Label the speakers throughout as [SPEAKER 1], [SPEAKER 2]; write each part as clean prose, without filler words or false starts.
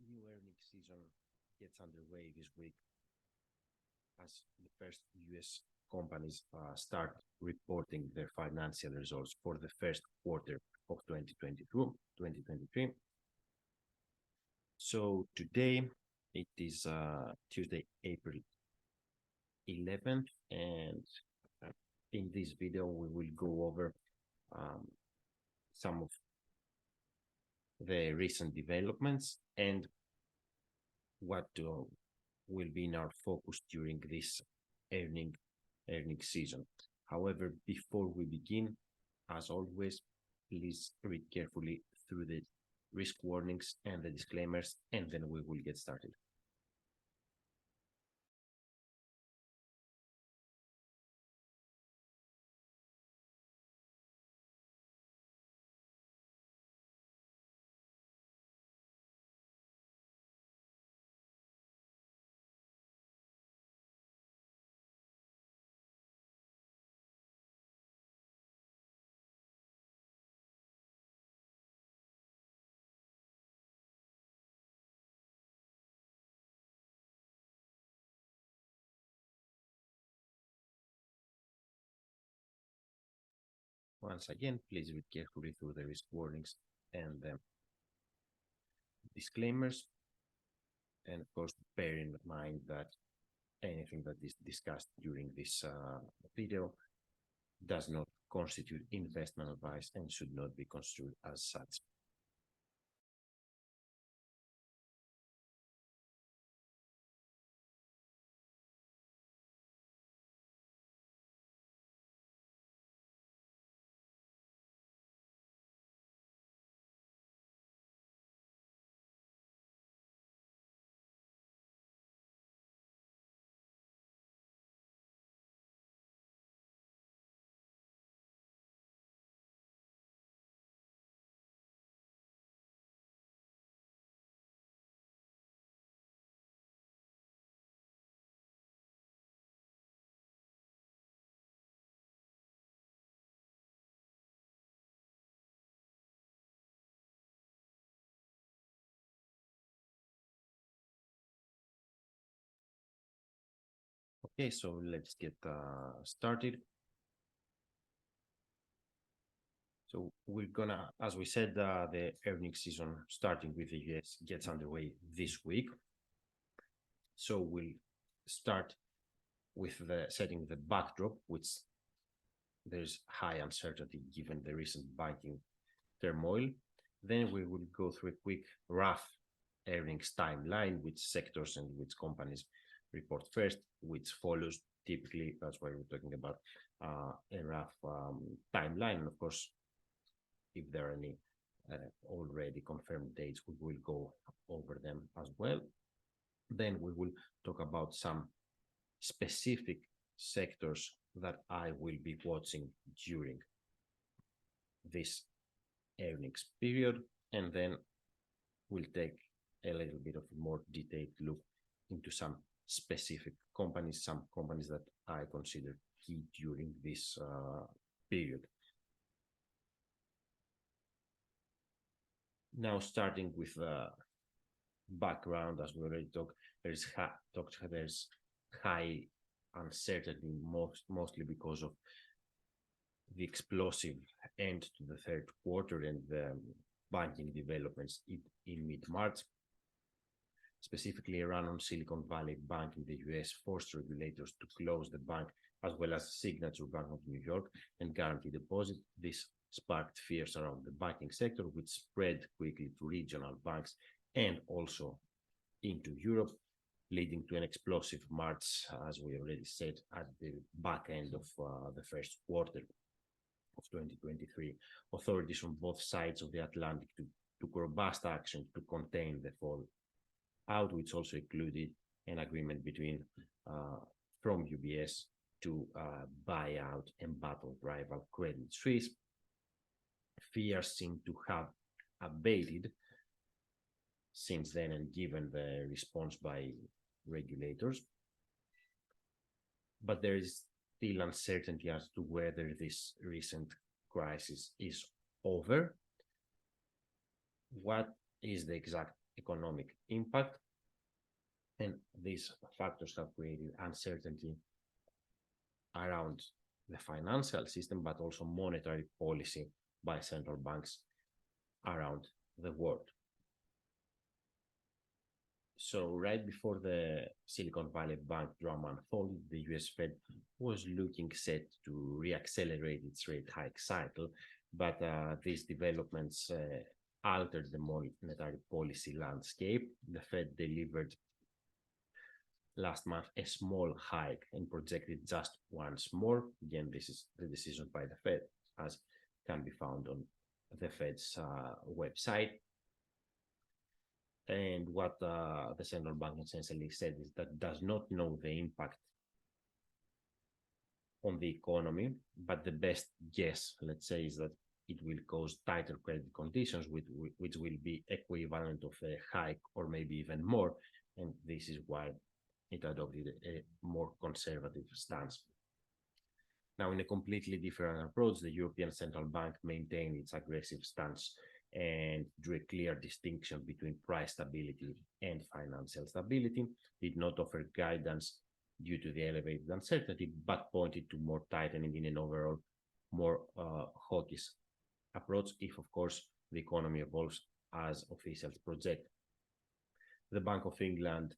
[SPEAKER 1] new earnings season gets underway this week as the first US companies start reporting their financial results for the first quarter of 2022-2023. So today it is Tuesday, April 11th, and in this video we will go over some of the recent developments and what will be in our focus during this earning season. However, before we begin, as always, please read carefully through the risk warnings and the disclaimers, and then we will get started. Once again, please read carefully through the risk warnings and the disclaimers. And of course, bear in mind that anything that is discussed during this video does not constitute investment advice and should not be construed as such. Okay, so let's get started. So we're gonna, as we said, the earnings season starting with the US gets underway this week. So we'll start with setting the backdrop, which there's high uncertainty given the recent banking turmoil. Then we will go through a quick rough earnings timeline, which sectors and which companies report first, which follows typically. That's why we're talking about a rough timeline. And of course, if there are any already confirmed dates, we will go over them as well. Then we will talk about some specific sectors that I will be watching during this earnings period, and then we'll take a little bit of a more detailed look into some specific companies, some companies that I consider key during this period. Now, starting with background, as we already talked, there's high uncertainty, mostly because of the explosive end to the third quarter and the banking developments in mid-March. Specifically, a run on Silicon Valley Bank in the US forced regulators to close the bank, as well as Signature Bank of New York and Guarantee Deposit. This sparked fears around the banking sector, which spread quickly to regional banks and also into Europe, leading to an explosive March, as we already said, at the back end of the first quarter of 2023. Authorities on both sides of the Atlantic took robust action to contain the fallout, which also included an agreement between from UBS to buy out embattled rival Credit Suisse. Fears seem to have abated since then, and given the response by regulators, but there is still uncertainty as to whether this recent crisis is over. What is the exact economic impact. And these factors have created uncertainty around the financial system, but also monetary policy by central banks around the world. So right before the Silicon Valley Bank drama unfolded, the US Fed was looking set to reaccelerate its rate hike cycle, but these developments altered the monetary policy landscape. The Fed delivered last month a small hike and projected just once more. Again, this is the decision by the Fed, as can be found on the Fed's website. And what the central bank essentially said is that does not know the impact on the economy, but the best guess, let's say, is that it will cause tighter credit conditions, which will be equivalent of a hike or maybe even more. And this is why it adopted a more conservative stance. Now, in a completely different approach, the European Central Bank maintained its aggressive stance and drew a clear distinction between price stability and financial stability, did not offer guidance due to the elevated uncertainty, but pointed to more tightening in an overall more hawkish approach if, of course, the economy evolves as officials project. The Bank of England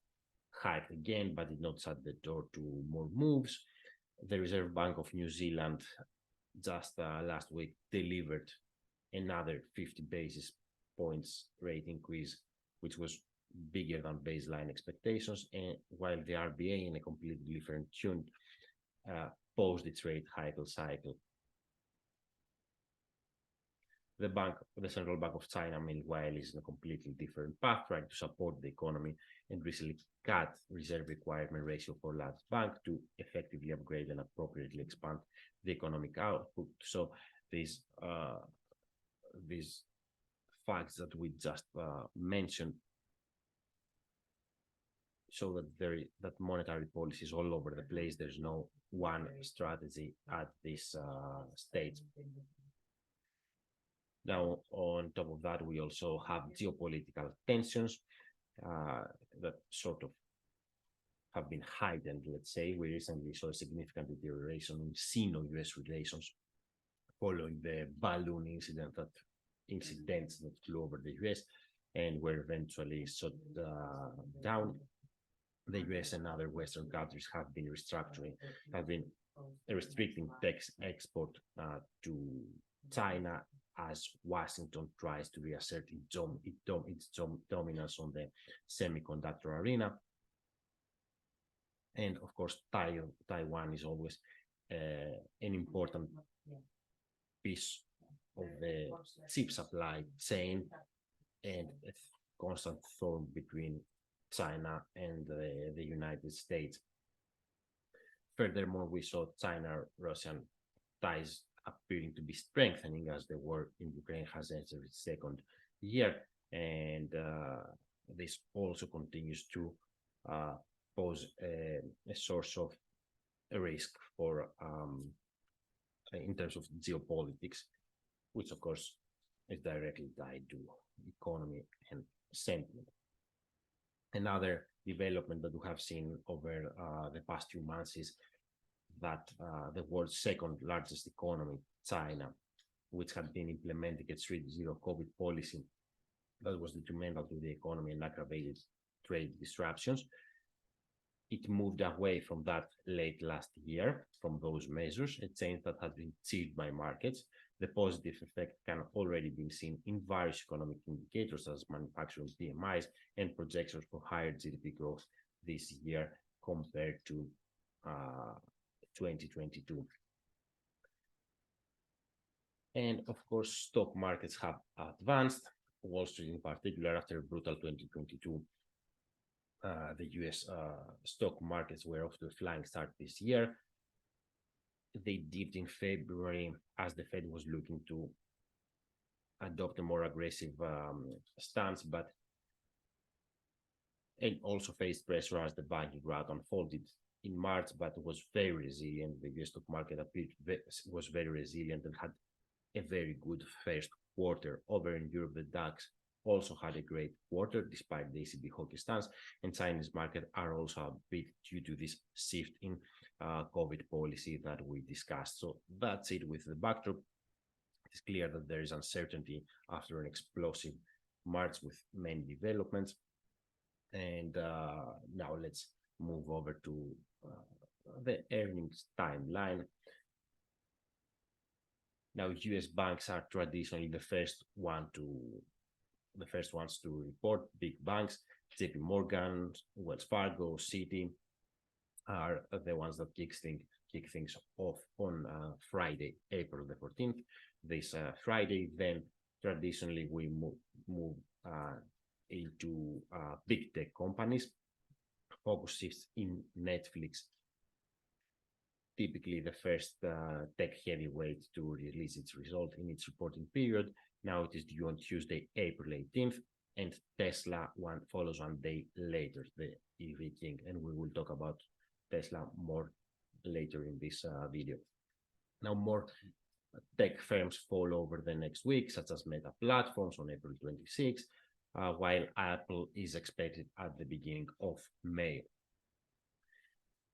[SPEAKER 1] hiked again, but did not shut the door to more moves. The Reserve Bank of New Zealand just last week delivered another 50 basis points rate increase, which was bigger than baseline expectations, and while the RBA, in a completely different tune, paused its rate hike cycle. The Central Bank of China, meanwhile, is in a completely different path, trying to support the economy and recently cut reserve requirement ratio for large bank to effectively upgrade and appropriately expand the economic output. So these facts that we just mentioned show that that monetary policy is all over the place. There's no one strategy at this stage. Now, on top of that, we also have geopolitical tensions that sort of have been heightened, let's say. We recently saw a significant deterioration in Sino-US relations following the balloon incidents that flew over the US and were eventually shut down. The US and other Western countries have been restricting tech export to China as Washington tries to reassert its dominance on the semiconductor arena. And of course, Taiwan is always an important piece of the chip supply chain and a constant thorn between China and the United States. Furthermore, we saw China-Russian ties appearing to be strengthening as the war in Ukraine has entered its second year, and this also continues to pose a source of a risk for in terms of geopolitics, which of course is directly tied to economy and sentiment. Another development that we have seen over the past few months is that the world's second largest economy, China, which had been implementing its zero COVID policy that was detrimental to the economy and aggravated trade disruptions, it moved away from that late last year, from those measures, a change that has been cheered by markets. The positive effect can already be seen in various economic indicators as manufacturing PMIs and projections for higher GDP growth this year compared to 2022. And of course, stock markets have advanced, Wall Street in particular, after a brutal 2022. The US stock markets were off to a flying start this year. They dipped in February as the Fed was looking to adopt a more aggressive stance, and also faced pressure as the banking rout unfolded in March, but was very resilient. The US stock market was very resilient and had a very good first quarter. Over in Europe, the DAX also had a great quarter despite the ECB hockey stance, and Chinese market are also a bit due to this shift in COVID policy that we discussed. So that's it with the backdrop. It's clear that there is uncertainty after an explosive March with many developments. And now let's move over to the earnings timeline. Now, US banks are traditionally the first ones to report. Big banks, JP Morgan, Wells Fargo, Citi are the ones that kick things off on Friday, April the 14th. This Friday, then traditionally we move into big tech companies. Focus shifts in Netflix, typically the first tech heavyweight to release its result in its reporting period. Now it is due on Tuesday, April 18th, and Tesla follows 1 day later, the EV king, and we will talk about Tesla more later in this video. Now, more tech firms fall over the next week, such as Meta Platforms on April 26th, while Apple is expected at the beginning of May.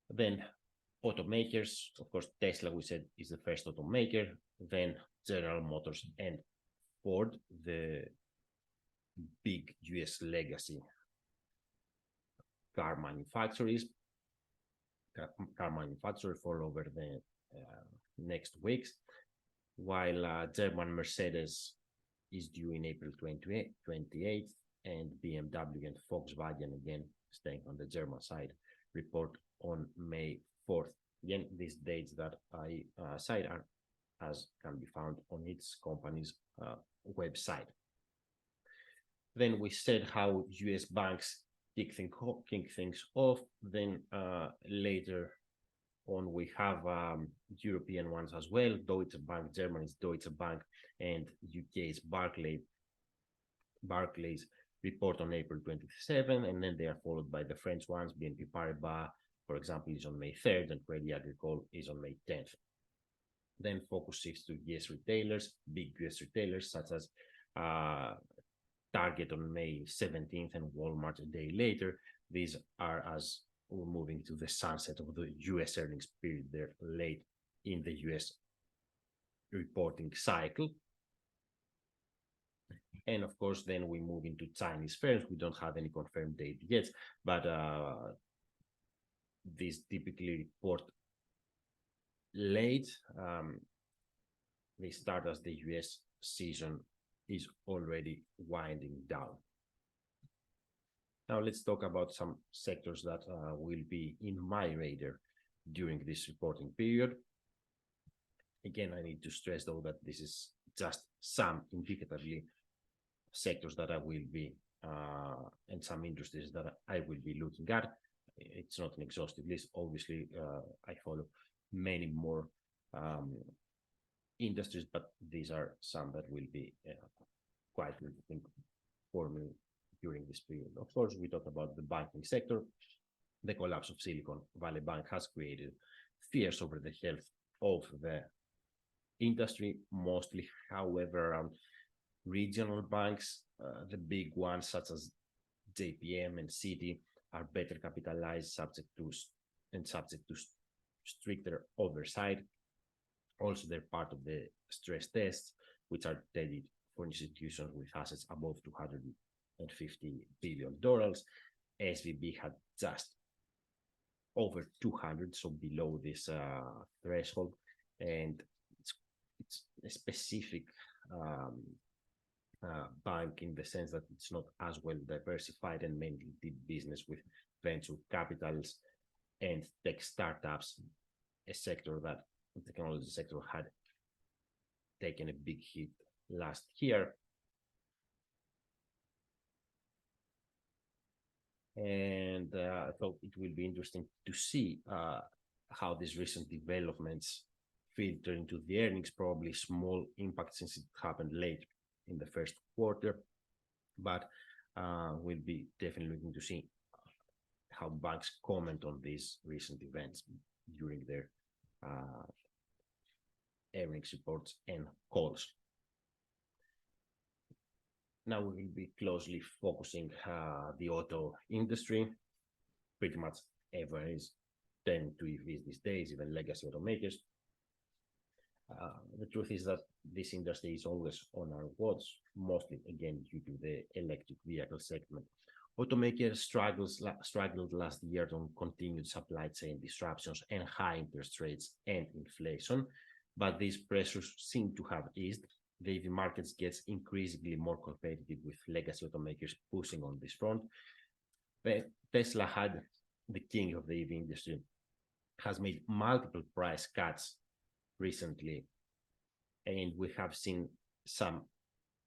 [SPEAKER 1] Then automakers, of course, Tesla, we said, is the first automaker, then General Motors and Ford, the big US legacy car manufacturers fall over the next weeks, while German Mercedes is due in April 28th, and BMW and Volkswagen, again staying on the German side, report on May 4th. Again, these dates that I cite are as can be found on its company's website. Then we said how US banks kick things off. Then later on we have European ones as well. Deutsche Bank, Germany's Deutsche Bank, and UK's Barclays report on April 27, and then they are followed by the French ones. BNP Paribas, for example, is on May 3rd, and Crédit Agricole is on May 10th. Then focus shifts to US retailers, big US retailers such as Target on May 17th and Walmart a day later. These are, as we're moving to the sunset of the US earnings period, they're late in the US reporting cycle. And of course, then we move into Chinese firms. We don't have any confirmed date yet, but these typically report late. They start as the US season is already winding down. Now let's talk about some sectors that will be in my radar during this reporting period. Again, I need to stress though that this is just some indicatively sectors that I will be and some industries that I will be looking at. It's not an exhaustive list. Obviously, I follow many more industries, but these are some that will be quite interesting for me during this period. Of course, we talk about the banking sector. The collapse of Silicon Valley Bank has created fears over the health of the industry, mostly, however, around regional banks. The big ones such as JPM and Citi are better capitalized, subject to stricter oversight. Also, they're part of the stress tests, which are intended for institutions with assets above $250 billion. SVB had just over 200, so below this threshold, and it's a specific bank in the sense that it's not as well diversified and mainly did business with venture capitals and tech startups, a sector that the technology sector had taken a big hit last year. And I thought it will be interesting to see how these recent developments filter into the earnings. Probably small impact since it happened late in the first quarter, but we'll be definitely looking to see how banks comment on these recent events during their earnings reports and calls. Now we will be closely focusing the auto industry. Pretty much everyone is turning to EVs these days, even legacy automakers. The truth is that this industry is always on our watch, mostly again due to the electric vehicle segment. Automakers struggled last year on continued supply chain disruptions and high interest rates and inflation, but these pressures seem to have eased. The EV market gets increasingly more competitive with legacy automakers pushing on this front. Tesla, had the king of the EV industry, has made multiple price cuts recently, and we have seen some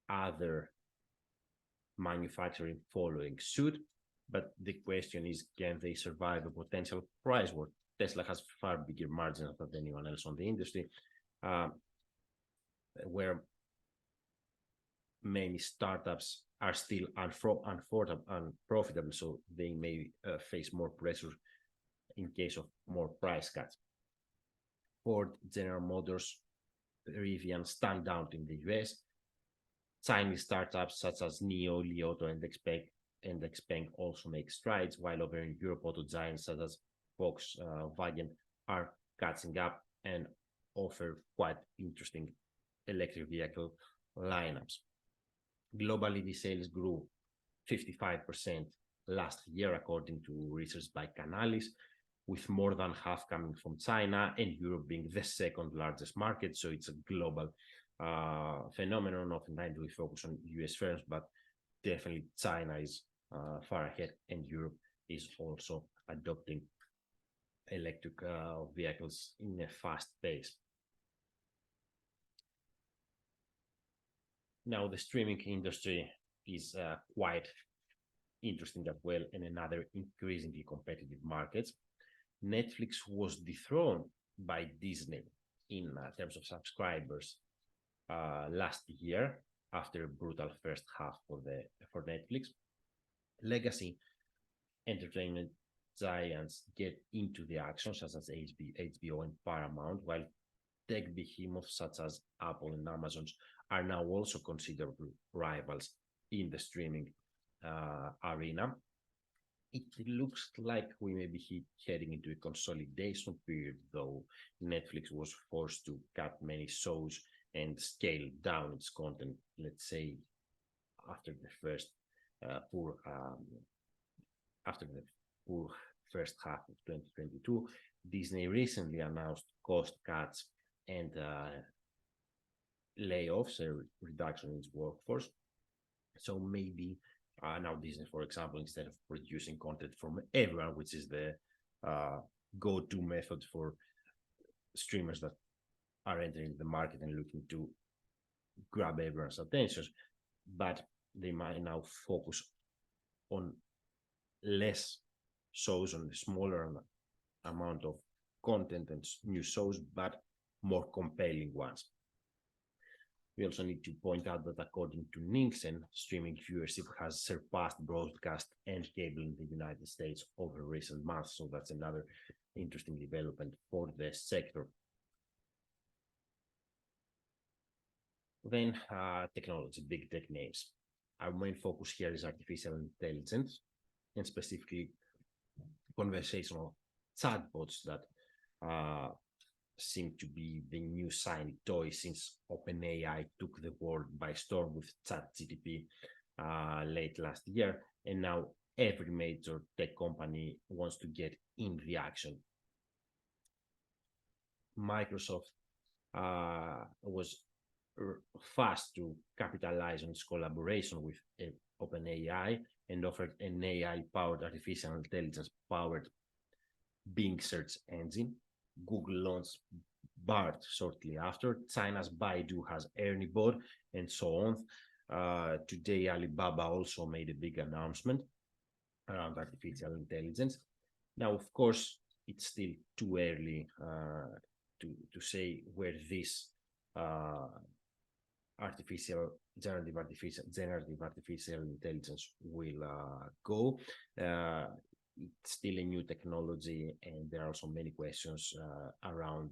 [SPEAKER 1] other manufacturing following suit. But the question is, can they survive a potential price war? Tesla has far bigger margins than anyone else on the industry, where many startups are still unprofitable, so they may face more pressure in case of more price cuts. Ford, General Motors, Rivian stand out in the US. Chinese startups such as NIO, Li Auto, and XPeng also make strides, while over in Europe, auto giants such as Volkswagen are catching up and offer quite interesting electric vehicle lineups. Global EV sales grew 55% last year, according to research by Canalys, with more than half coming from China and Europe being the second largest market. So it's a global phenomenon. Oftentimes we focus on US firms, but definitely China is far ahead, and Europe is also adopting electric vehicles in a fast pace. Now, the streaming industry is quite interesting as well, in another increasingly competitive market. Netflix was dethroned by Disney in terms of subscribers last year after a brutal first half for Netflix. Legacy entertainment giants get into the action, such as HBO and Paramount, while tech behemoths such as Apple and Amazon are now also considered rivals in the streaming arena. It looks like we may be heading into a consolidation period, though Netflix was forced to cut many shows and scale down its content, let's say, after the poor first half of 2022. Disney recently announced cost cuts and layoffs, a reduction in its workforce. So maybe now Disney, for example, instead of producing content from everyone, which is the go-to method for streamers that are entering the market and looking to grab everyone's attention, but they might now focus on less shows, on a smaller amount of content and new shows, but more compelling ones. We also need to point out that according to Nielsen, streaming viewership has surpassed broadcast and cable in the United States over recent months. So that's another interesting development for the sector. Then technology, big tech names. Our main focus here is artificial intelligence, and specifically conversational chatbots that seem to be the new shiny toy since OpenAI took the world by storm with ChatGPT late last year. And now every major tech company wants to get in the action. Microsoft was fast to capitalize on its collaboration with OpenAI and offered an AI-powered artificial intelligence-powered Bing search engine. Google launched BART shortly after. China's Baidu has ErnieBot, and so on. Today, Alibaba also made a big announcement around artificial intelligence. Now, of course, it's still too early to say where this generative artificial intelligence will go. It's still a new technology, and there are also many questions around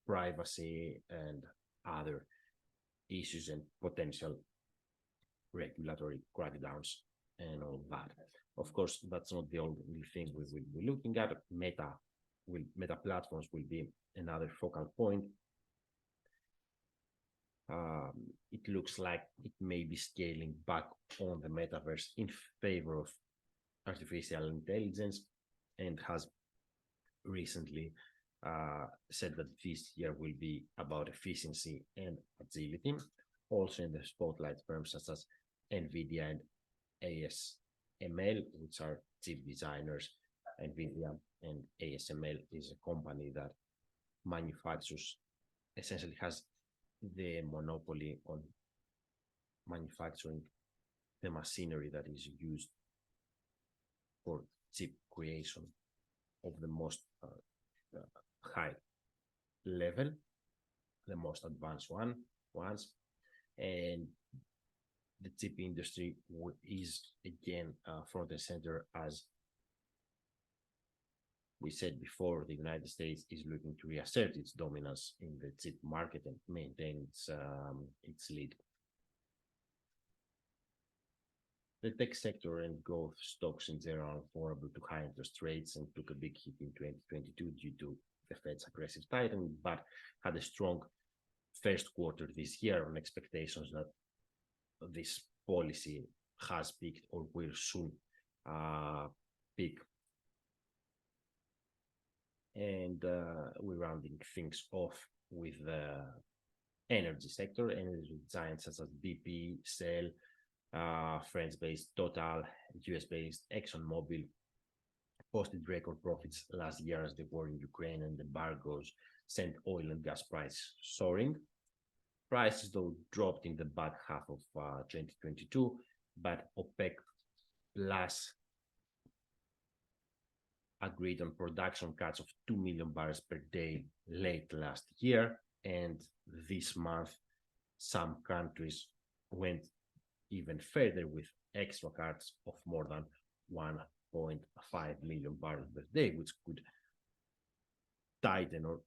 [SPEAKER 1] privacy and other issues and potential regulatory crackdowns and all that. Of course, that's not the only thing we will be looking at. Meta platforms will be another focal point. It looks like it may be scaling back on the metaverse in favor of artificial intelligence, and has recently said that this year will be about efficiency and agility. Also in the spotlight, firms such as NVIDIA and ASML, which are chip designers. NVIDIA and ASML is a company that manufactures, essentially has the monopoly on manufacturing the machinery that is used for chip creation of the most high level, the most advanced ones, and the chip industry is again front and center. As we said before, the United States is looking to reassert its dominance in the chip market and maintain its lead. The tech sector and growth stocks in general are vulnerable to high interest rates and took a big hit in 2022 due to the Fed's aggressive tightening, but had a strong first quarter this year on expectations that this policy has peaked or will soon peak. And we're rounding things off with the energy sector. Energy giants such as BP, Shell, French-based Total, US-based ExxonMobil posted record profits last year as the war in Ukraine and embargoes sent oil and gas prices soaring. Prices, though, dropped in the back half of 2022, but OPEC Plus agreed on production cuts of 2 million barrels per day late last year, and this month some countries went even further with extra cuts of more than 1.5 million barrels per day, which could tighten or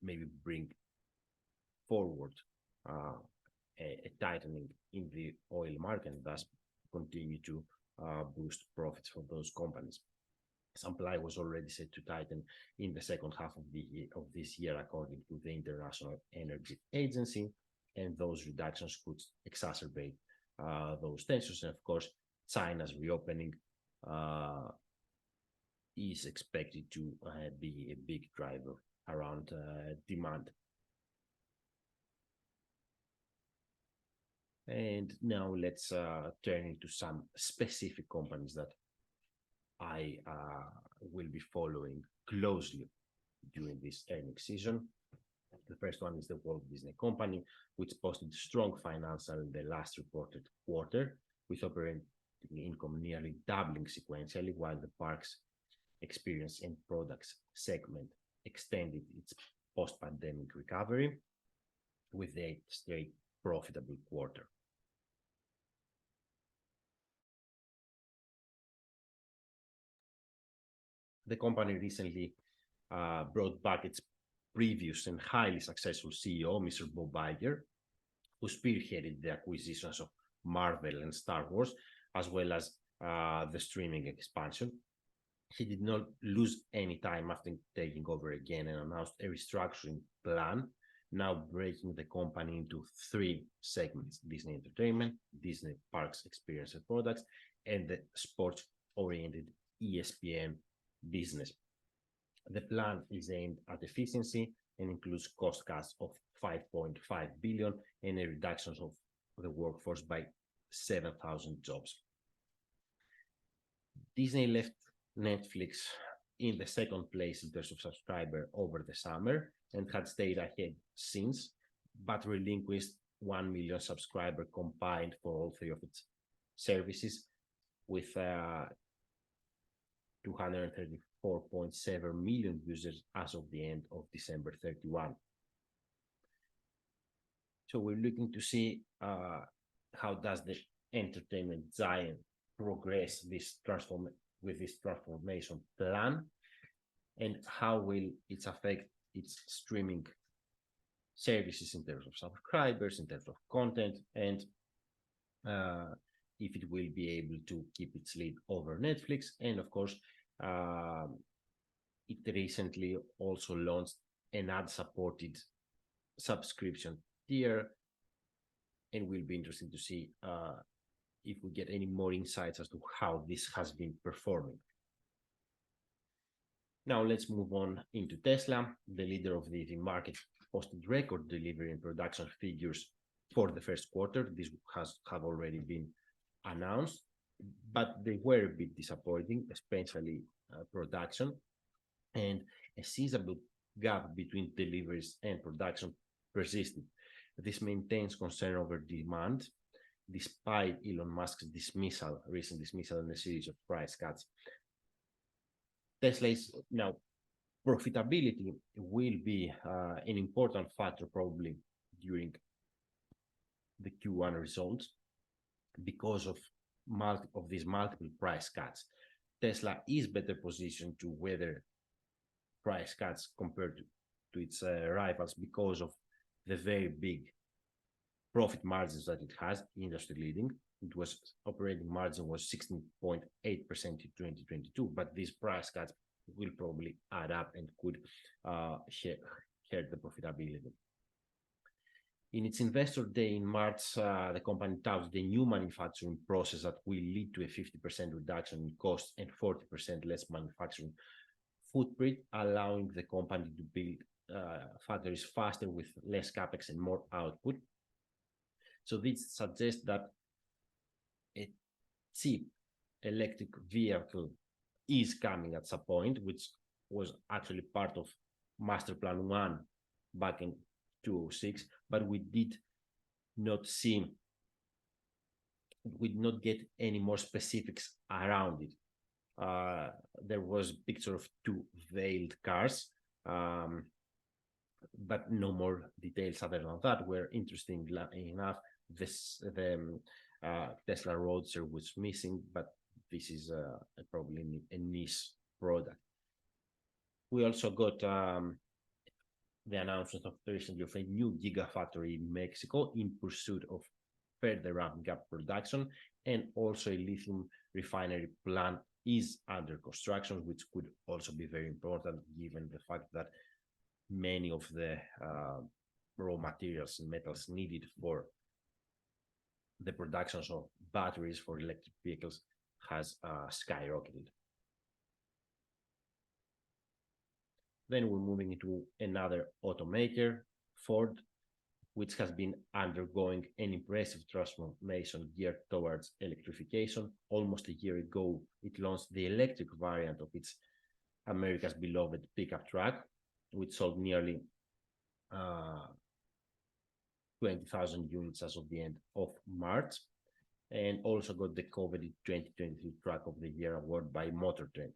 [SPEAKER 1] maybe bring forward a tightening in the oil market, and thus continue to boost profits for those companies. Supply was already set to tighten in the second half of this year, according to the International Energy Agency, and those reductions could exacerbate those tensions. And of course, China's reopening is expected to be a big driver around demand. And now let's turn into some specific companies that I will be following closely during this earnings season. The first one is the Walt Disney Company, which posted strong financial in the last reported quarter, with operating income nearly doubling sequentially, while the parks experience and products segment extended its post-pandemic recovery with the 8th straight profitable quarter. The company recently brought back its previous and highly successful CEO, Mr. Bob Iger, who spearheaded the acquisitions of Marvel and Star Wars, as well as the streaming expansion. He did not lose any time after taking over again and announced a restructuring plan, now breaking the company into 3 segments: Disney Entertainment, Disney Parks Experience and Products, and the sports-oriented ESPN business. The plan is aimed at efficiency and includes cost cuts of $5.5 billion and a reduction of the workforce by 7,000 jobs. Disney left Netflix in the second place in terms of subscriber over the summer and had stayed ahead since, but relinquished 1 million subscriber combined for all 3 of its services, with 234.7 million users as of the end of December 31. So we're looking to see how does the entertainment giant progress with this transformation plan, and how will it affect its streaming services in terms of subscribers, in terms of content, and if it will be able to keep its lead over Netflix. And of course, it recently also launched an ad-supported subscription tier, and will be interesting to see if we get any more insights as to how this has been performing. Now let's move on into Tesla. The leader of the EV market posted record delivery and production figures for the first quarter. This have already been announced, but they were a bit disappointing, especially production, and a sizable gap between deliveries and production persisted. This maintains concern over demand, despite Elon Musk's recent dismissal and a series of price cuts. Tesla's now profitability will be an important factor probably during the Q1 results because of these multiple price cuts. Tesla is better positioned to weather price cuts compared to its rivals because of the very big profit margins that it has, industry leading. It was operating margin was 16.8% in 2022, but these price cuts will probably add up and could hurt the profitability. In its investor day in March, the company touted the new manufacturing process that will lead to a 50% reduction in costs and 40% less manufacturing footprint, allowing the company to build factories faster with less capex and more output. So this suggests that a cheap electric vehicle is coming at some point, which was actually part of Master Plan 1 back in 2006, but we did not get any more specifics around it. There was a picture of two veiled cars, but no more details other than that. Were interesting enough. The Tesla Roadster was missing, but this is probably a niche product. We also got the announcement recently of a new gigafactory in Mexico in pursuit of further ramping up production, and also a lithium refinery plant is under construction, which could also be very important given the fact that many of the raw materials and metals needed for the production of batteries for electric vehicles has skyrocketed. Then we're moving into another automaker, Ford, which has been undergoing an impressive transformation geared towards electrification. Almost a year ago, it launched the electric variant of its America's beloved pickup truck, which sold nearly 20,000 units as of the end of March, and also got the coveted 2023 Truck of the Year award by Motor Trend.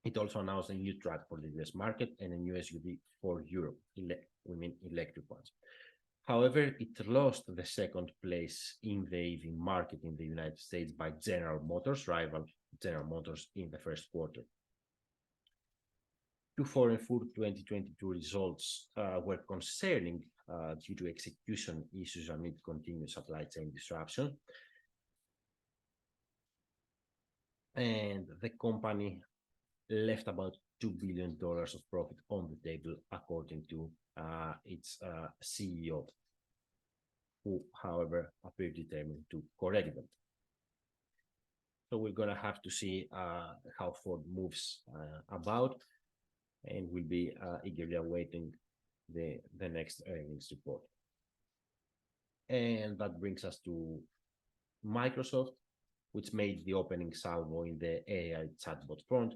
[SPEAKER 1] It also announced a new truck for the US market and a new SUV for Europe, electric ones. However, it lost the second place in the EV market in the United States by General Motors, rival General Motors, in the first quarter. Q4 and full 2022 results were concerning due to execution issues amid continued supply chain disruption. And the company left about $2 billion of profit on the table, according to its CEO, who, however, appeared determined to correct them. So we're going to have to see how Ford moves about, and we'll be eagerly awaiting the next earnings report. And that brings us to Microsoft, which made the opening salvo in the AI chatbot front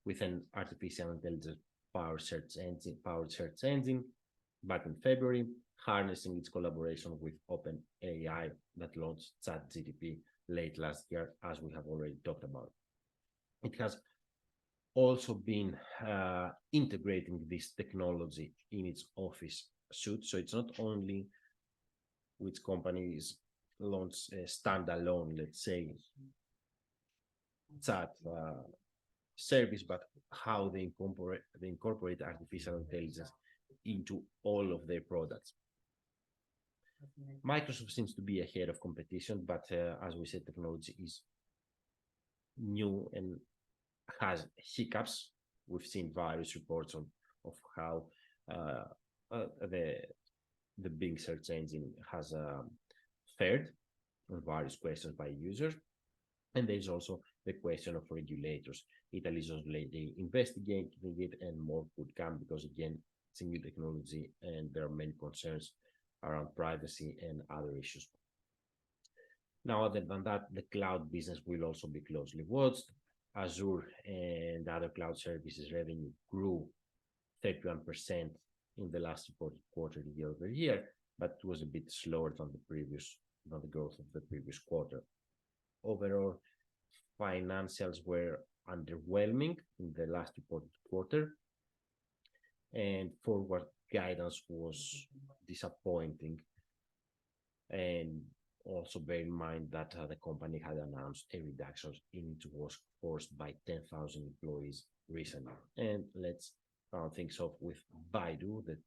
[SPEAKER 1] with an artificial intelligence powered search engine back in February, harnessing its collaboration with OpenAI that launched ChatGPT late last year, as we have already talked about. It has also been integrating this technology in its Office suite. So it's not only which companies launch a standalone, let's say, chat service, but how they incorporate artificial intelligence into all of their products. Microsoft seems to be ahead of competition, but as we said, technology is new and has hiccups. We've seen various reports of how the Bing search engine has fared on various questions by users. And there's also the question of regulators. Italy is already investigating it, and more could come because, again, it's a new technology and there are many concerns around privacy and other issues. Now, other than that, the cloud business will also be closely watched. Azure and other cloud services revenue grew 31% in the last reported quarter year over year, but it was a bit slower than the growth of the previous quarter. Overall, financials were underwhelming in the last reported quarter, and forward guidance was disappointing. And also bear in mind that the company had announced a reduction in its workforce by 10,000 employees recently. And let's round things off with Baidu, the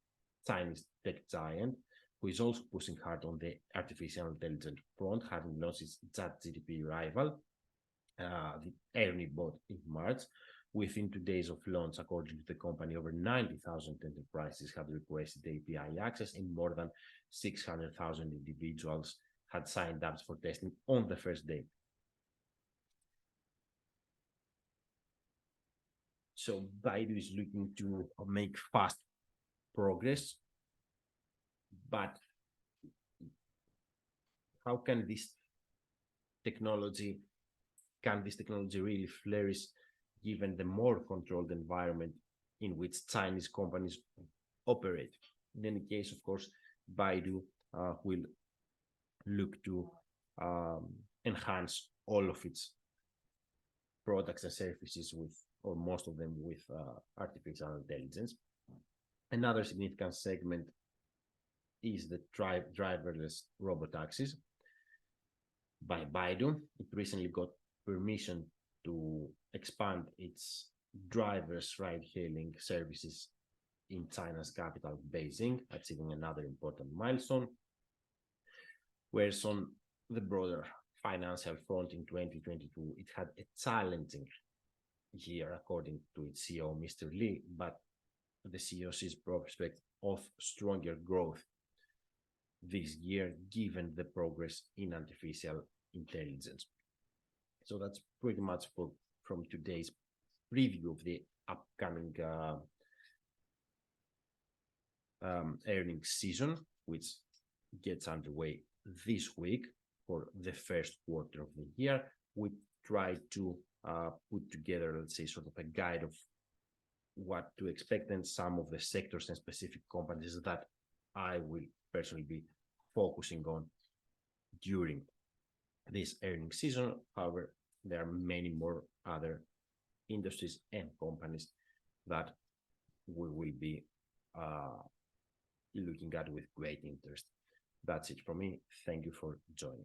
[SPEAKER 1] Chinese tech giant, who is also pushing hard on the artificial intelligence front, having launched its ChatGPT rival, the Ernie bot in March. Within 2 days of launch, according to the company, over 90,000 enterprises have requested API access, and more than 600,000 individuals had signed up for testing on the first day. So Baidu is looking to make fast progress, but how can this technology really flourish given the more controlled environment in which Chinese companies operate? In any case, of course, Baidu will look to enhance all of its products and services with, or most of them with, artificial intelligence. Another significant segment is the driverless robotaxis by Baidu. It recently got permission to expand its driverless ride-hailing services in China's capital, Beijing, achieving another important milestone. Whereas on the broader financial front in 2022, it had a challenging year, according to its CEO, Mr. Li, but the CEO sees prospect of stronger growth this year, given the progress in artificial intelligence. So that's pretty much from today's preview of the upcoming earnings season, which gets underway this week for the first quarter of the year. We try to put together, let's say, sort of a guide of what to expect and some of the sectors and specific companies that I will personally be focusing on during this earnings season. However, there are many more other industries and companies that we will be looking at with great interest. That's it from me. Thank you for joining.